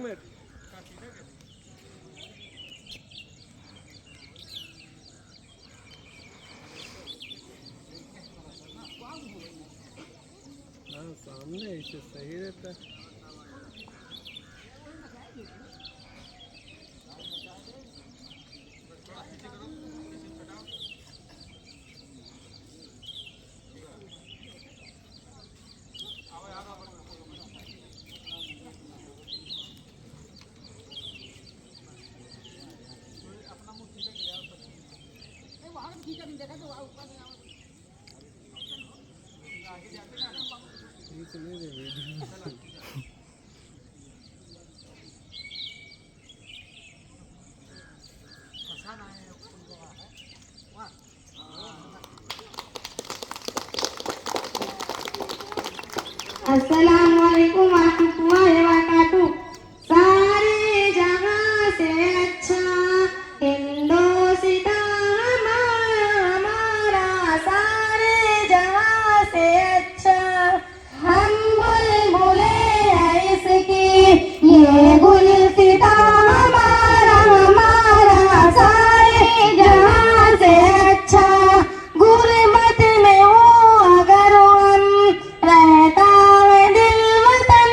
Minute हाँ सामने ऐसे सही रहता है। अस्सलामुअलैकुम वरहमतुल्लाहि वबरकातुह। सारे जहां से अच्छा हिंदुस्तान हमारा, सारे जहां से अच्छा। हम बुलबुले हैं इसकी ये गुलसिता हमारा, हमारा सारे जहां से अच्छा। गुरबत में हो अगर हम रहता है दिल वतन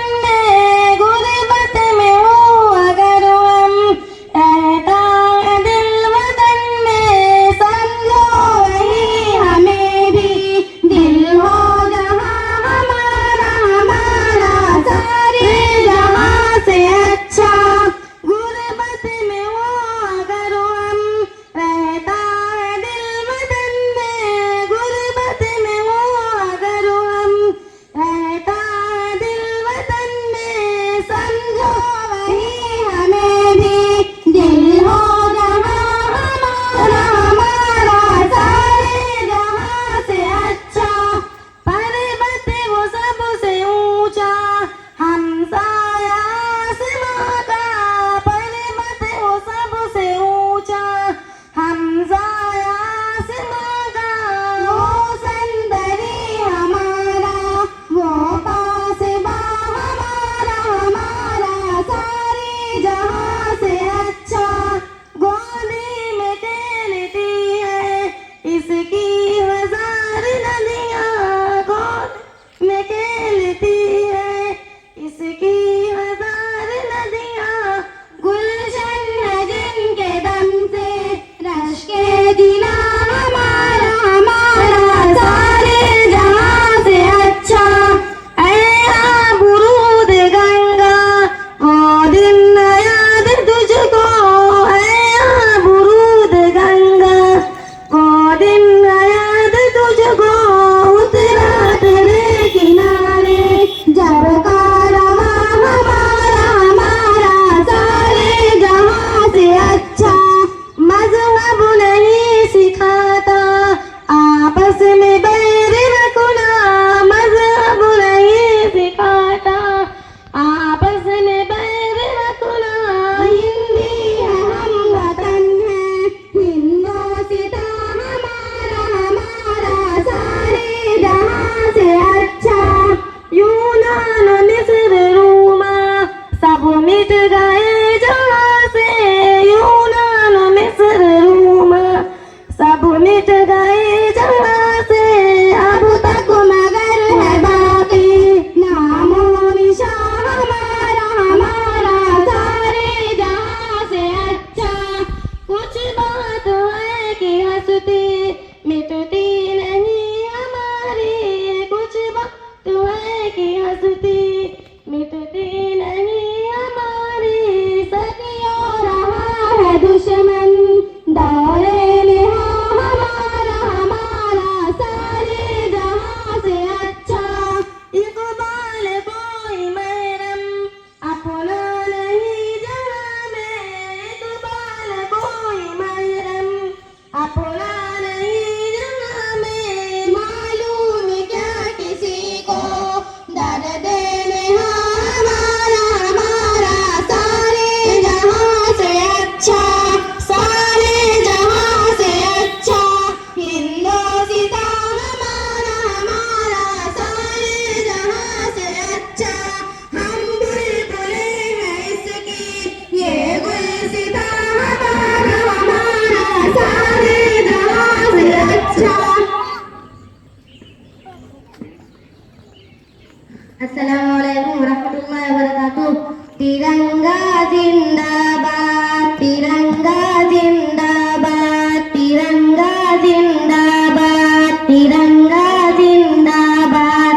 तिरंगा जिंदाबाद, तिरंगा जिंदाबाद, तिरंगा जिंदाबाद, तिरंगा जिंदाबाद।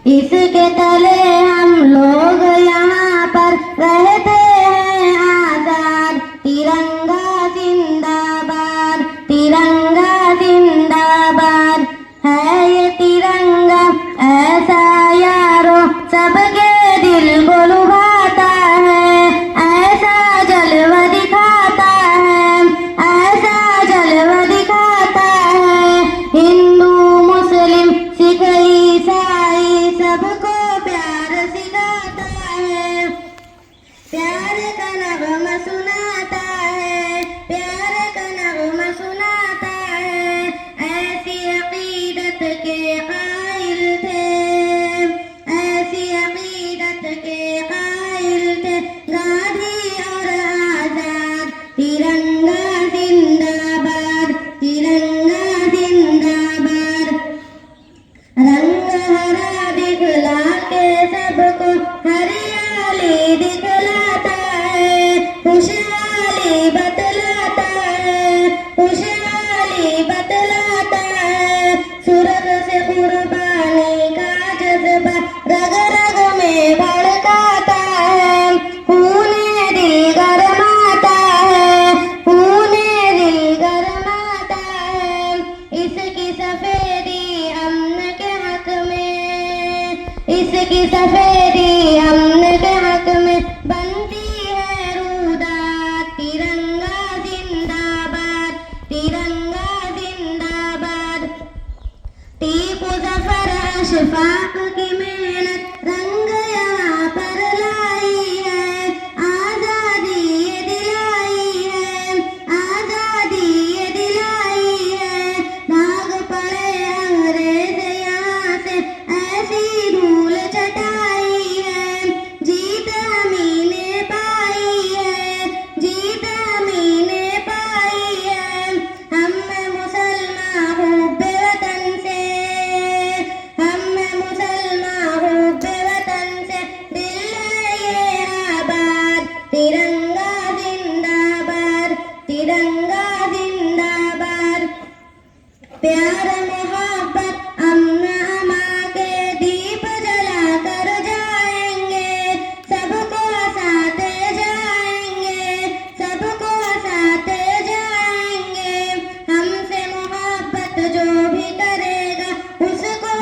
इसके तले हम लोग यहाँ पर रहते हैं आजाद। तिरंगा जिंदाबाद, तिरंगा जिंदाबाद। है ये तिरंगा ऐसा यारों सबके दिल को लुभाता है, ऐसा जलवा दिखाता है, ऐसा जलवा दिखाता है। हिंदू मुस्लिम सिख ईसाई सबको प्यार सिखाता है, प्यार का नगमा सुनाता है, प्यार का नगमा सुनाता है। ऐसी अकीदत के कायल थे, ऐसी अकीदत के कायल थे गांधी और आजाद। तिरंगा जिंदाबाद, तिरंगा जिंदाबाद। रंग हरा दिखला के सबको हरियाली दिखलाता है, खुशहाली बतलाता है, खुशहाली बतलाता है। सुरग से कुर्बानी का जज्बा रग रग में भड़काता है, खूने दिल गरमाता है, खूने दिल गरमाता है। इसकी सफेदी अमन के हक में, इसकी सफेदी अमन के हक में बनती है रूदात। तिरंगा जिंदाबाद, तिरंगा जिंदाबाद। टीपू जफर अशफाक की मेहनत रंग यहाँ पर लाई है, आजादी ये दिलाई है, आजादी ये दिलाई है। भाग पड़े अंग्रेज यहाँ से ऐसी धूल चटाई है, जीत हमी ने पाई है, जीत हमी ने पाई है। हम मुसलमान हुब्बे वतन से, हम मुसलमान हुब्बे वतन से दिल है ये आबाद। तिरंगा जिंदाबाद, तिरंगा जिंदाबाद। प्यार मोहब्बत अमन अमा के दीप जला कर जाएंगे, सबको हंसाते जाएंगे, सबको हंसाते जाएंगे। हमसे मोहब्बत जो भी करे